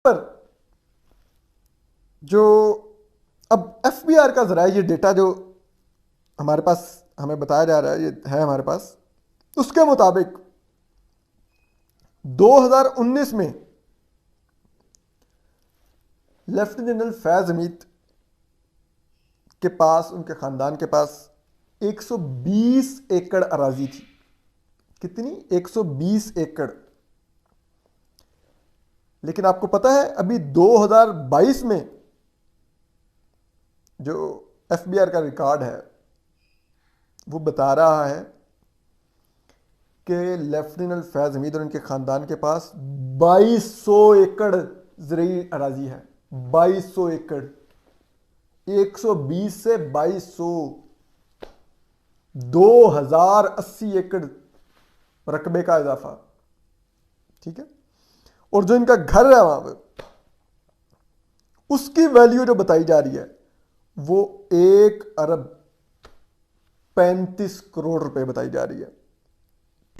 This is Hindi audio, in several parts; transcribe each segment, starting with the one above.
पर जो अब एफबीआर का जरा ये डेटा जो हमारे पास हमें बताया जा रहा है, ये है हमारे पास, उसके मुताबिक 2019 में लेफ्टिनेंट जनरल फैज हमीद के पास, उनके खानदान के पास 120 एकड़ अराजी थी। कितनी? 120 एकड़। लेकिन आपको पता है अभी 2022 में जो एफबीआर का रिकॉर्ड है वो बता रहा है कि लेफ्टिनेंट फैज हमीद और उनके खानदान के पास 2200 एकड़ ज़रूरी अराजी है। 2200 एकड़, 120 से 2200, 2080 एकड़ रकबे का इजाफा। ठीक है। और जो इनका घर है वहां पर, उसकी वैल्यू जो बताई जा रही है वो 1 अरब 35 करोड़ रुपए बताई जा रही है।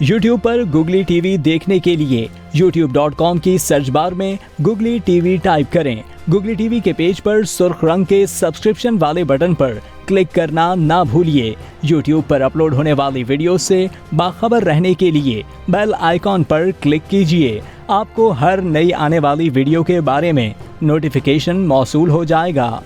YouTube पर गुगली टीवी देखने के लिए youtube.com की सर्च बार में गुगली टीवी टाइप करें। गुगली टीवी के पेज पर सुर्ख रंग के सब्सक्रिप्शन वाले बटन पर क्लिक करना ना भूलिए। YouTube पर अपलोड होने वाली वीडियो से बाखबर रहने के लिए बेल आइकॉन पर क्लिक कीजिए। आपको हर नई आने वाली वीडियो के बारे में नोटिफिकेशन मौसूल हो जाएगा।